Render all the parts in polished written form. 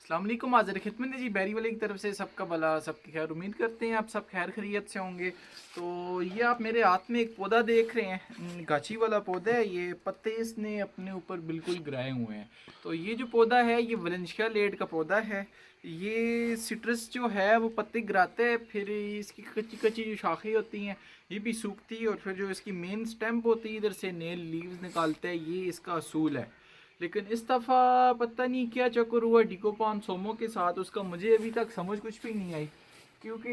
अस्सलाम वालेकुम। हाज़िर खिदमत है जी बैरी वाले की तरफ से। सबका भला, सबकी खैर। उम्मीद करते हैं आप सब खैर खैरियत से होंगे। तो ये आप मेरे हाथ में एक पौधा देख रहे हैं, गाची वाला पौधा है। ये पत्ते इसने अपने ऊपर बिल्कुल गिराए हुए हैं। तो ये जो पौधा है ये वलेंशिया लेड का पौधा है। ये सिट्रस जो है वो पत्ते गिराते हैं, फिर इसकी कच्ची कच्ची जो शाखें होती हैं ये भी सूखती है, और फिर जो इसकी मेन स्टेम्प होती है इधर से नेल लीव्स निकालते हैं। ये इसका असूल है। लेकिन इस दफ़ा पता नहीं क्या चक्कर हुआ डिकोपॉन सोमो के साथ, उसका मुझे अभी तक समझ कुछ भी नहीं आई। क्योंकि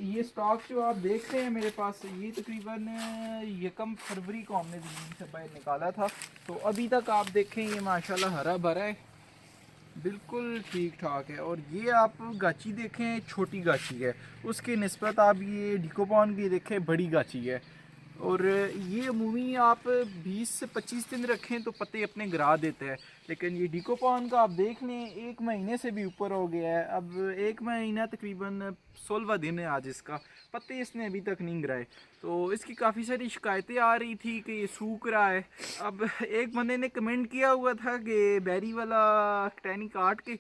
ये स्टॉक जो आप देख रहे हैं मेरे पास, ये तकरीबन 1 फरवरी को हमने ज़मीन से बाहर निकाला था। तो अभी तक आप देखें ये माशाल्लाह हरा भरा है, बिल्कुल ठीक ठाक है। और ये आप गाची देखें, छोटी गाची है, उसकी निस्बत आप ये डिकोपॉन की देखें, बड़ी गाची है। और ये अमूमी आप 20 से 25 दिन रखें तो पत्ते अपने गिरा देते हैं। लेकिन ये डिकोपॉन का आप देख लें 1 महीने से भी ऊपर हो गया है। अब 1 महीना तकरीबन 16वां दिन है आज इसका, पत्ते इसने अभी तक नहीं गिराए। तो इसकी काफ़ी सारी शिकायतें आ रही थी कि ये सूख रहा है। अब एक बंदे ने कमेंट किया हुआ था कि बैरी वाला टहनी काट के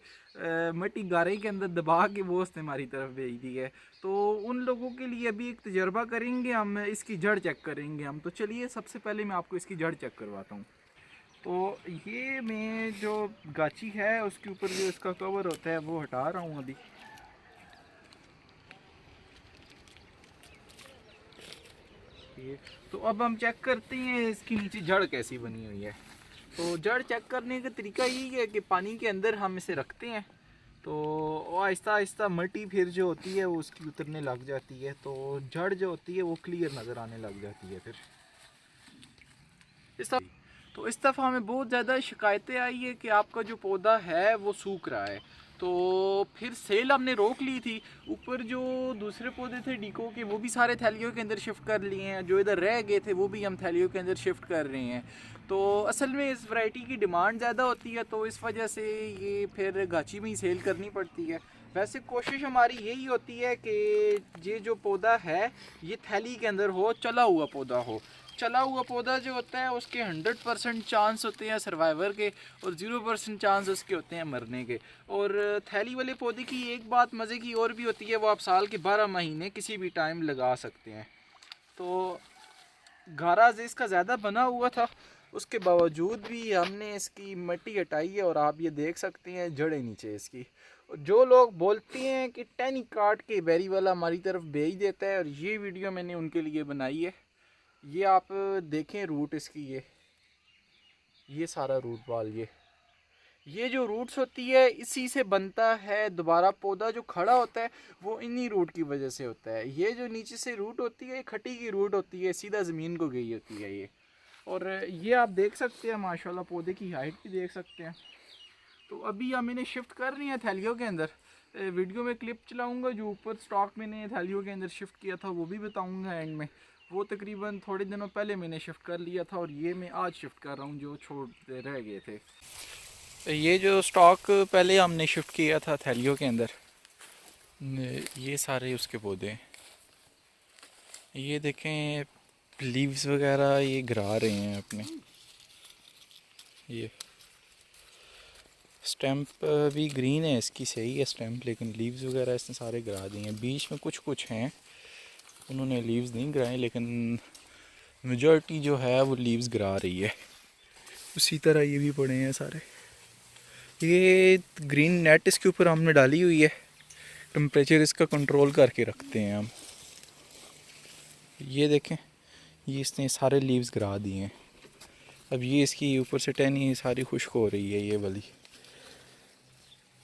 मिट्टी गारे के अंदर दबा के वो उसने हमारी तरफ भेज दी है। तो उन लोगों के लिए अभी एक तजर्बा करेंगे हम, इसकी जड़ चेक करेंगे हम। तो चलिए सबसे पहले मैं आपको इसकी जड़ चेक करवाता हूँ। तो ये मैं जो गाची है उसके ऊपर जो इसका कवर होता है वो हटा रहा हूँ अभी। ये तो अब हम चेक करते हैं इसकी नीचे जड़ कैसी बनी हुई है। तो जड़ चेक करने का तरीका यही है कि पानी के अंदर हम इसे रखते हैं, तो आहिस्ता आहिस्ता मिट्टी फिर जो होती है वो उसकी उतरने लग जाती है, तो जड़ जो होती है वो क्लियर नज़र आने लग जाती है। फिर इस दफ़ा तो इस दफ़ा हमें बहुत ज़्यादा शिकायतें आई है कि आपका जो पौधा है वो सूख रहा है। तो फिर सेल हमने रोक ली थी। ऊपर जो दूसरे पौधे थे डीको के वो भी सारे थैलियों के अंदर शिफ्ट कर लिए हैं, जो इधर रह गए थे वो भी हम थैलियों के अंदर शिफ्ट कर रहे हैं। तो असल में इस वैरायटी की डिमांड ज़्यादा होती है, तो इस वजह से ये फिर गाची में ही सेल करनी पड़ती है। वैसे कोशिश हमारी यही होती है कि ये जो पौधा है ये थैली के अंदर हो, चला हुआ पौधा हो। चला हुआ पौधा जो होता है उसके 100% चांस होते हैं सर्वाइवर के, और 0% चांस उसके होते हैं मरने के। और थैली वाले पौधे की एक बात मज़े की और भी होती है, वो आप साल के 12 महीने किसी भी टाइम लगा सकते हैं। तो गारा इसका ज़्यादा बना हुआ था, उसके बावजूद भी हमने इसकी मिट्टी हटाई है, और आप ये देख सकते हैं जड़ें नीचे इसकी। जो लोग बोलते हैं कि टहनी काट के बैरी वाला हमारी तरफ भेज देता है, और ये वीडियो मैंने उनके लिए बनाई है। ये आप देखें रूट इसकी, ये सारा रूट बाल, ये जो रूट्स होती है इसी से बनता है दोबारा पौधा जो खड़ा होता है, वो इन्हीं रूट की वजह से होता है। ये जो नीचे से रूट होती है खट्टी की रूट होती है, सीधा ज़मीन को गई होती है ये। और ये आप देख सकते हैं माशाल्लाह पौधे की हाइट भी देख सकते हैं। तो अभी हम इन्हें शिफ्ट कर रहे हैं थैलियों के अंदर। वीडियो में क्लिप चलाऊंगा, जो ऊपर स्टॉक मैंने थैलियों के अंदर शिफ्ट किया था वो भी बताऊंगा एंड में। वो तकरीबन थोड़े दिनों पहले मैंने शिफ्ट कर लिया था, और ये मैं आज शिफ्ट कर रहा हूँ जो छोड़ रह गए थे। ये जो स्टॉक पहले हमने शिफ्ट किया था थैलियों के अंदर, ये सारे उसके पौधे हैं। ये देखें लीव्स वगैरह ये गिरा रहे हैं अपने। ये स्टैम्प भी ग्रीन है इसकी, सही है स्टैम्प, लेकिन लीव्स वगैरह इसने सारे गिरा दिए हैं। बीच में कुछ कुछ हैं उन्होंने लीव्स नहीं गिराए, लेकिन मेजॉरिटी जो है वो लीव्स गिरा रही है। उसी तरह ये भी पड़े हैं सारे। ये ग्रीन नेट इसके ऊपर हमने डाली हुई है, टेम्परेचर इसका कंट्रोल करके रखते हैं हम। ये देखें ये इसने सारे लीव्स गिरा दिए हैं। अब ये इसकी ऊपर से टहनी सारी खुश्क हो रही है ये वाली।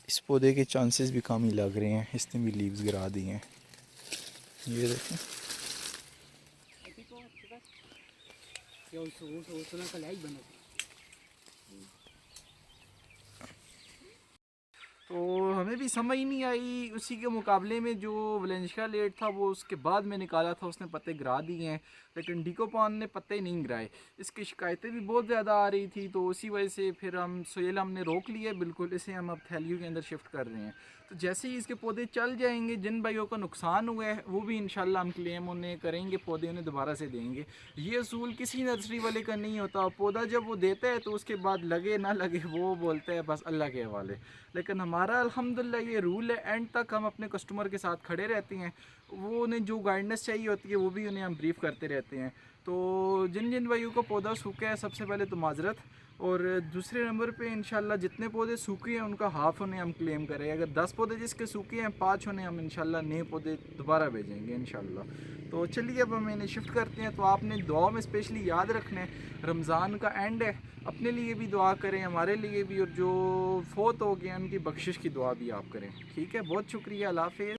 इस पौधे के चांसेस भी कम ही लग रहे हैं, इसने भी लीव्स गिरा दिए हैं। ये देखें तो हमें भी समझ नहीं आई। उसी के मुकाबले में जो वलेंशिया लेट था वो उसके बाद में निकाला था, उसने पत्ते गिरा दिए हैं, लेकिन डिकोपॉन ने पत्ते नहीं गिराए। इसकी शिकायतें भी बहुत ज़्यादा आ रही थी, तो उसी वजह से फिर हम सेल हमने रोक लिया बिल्कुल। इसे हम अब थैलियों के अंदर शिफ्ट कर रहे हैं। तो जैसे ही इसके पौधे चल जाएंगे, जिन भाइयों का नुकसान हुआ है वो भी इंशाल्लाह हम क्लेम उन्हें करेंगे, पौधे उन्हें दोबारा से देंगे। ये असूल किसी नर्सरी वाले का नहीं होता। पौधा जब वो देता है तो उसके बाद लगे ना लगे वो बोलता है बस अल्लाह के हवाले। लेकिन हमारा अल्हम्दुलिल्लाह ये रूल है, एंड तक हम अपने कस्टमर के साथ खड़े रहते हैं। वो उन्हें जो गाइडेंस चाहिए होती है वो भी उन्हें हम ब्रीफ़ करते रहते हैं। तो जिन जिन भाइयों को पौधा सूखा है, सबसे पहले तो माजरत, और दूसरे नंबर पे इंशाल्लाह जितने पौधे सूखे हैं उनका हाफ़ उन्हें हम क्लेम करें। अगर 10 पौधे जिसके सूखे हैं, 5 उन्हें हम इंशाल्लाह नए पौधे दोबारा भेजेंगे इंशाल्लाह। तो चलिए अब हम इन्हें शिफ्ट करते हैं। तो आपने दुआ में स्पेशली याद रखना है, रमज़ान का एंड है, अपने लिए भी दुआ करें, हमारे लिए भी, और जो फोत हो गए उनकी बख्शिश की दुआ भी आप करें। ठीक है, बहुत शुक्रिया, अल्लाह हाफ़िज़।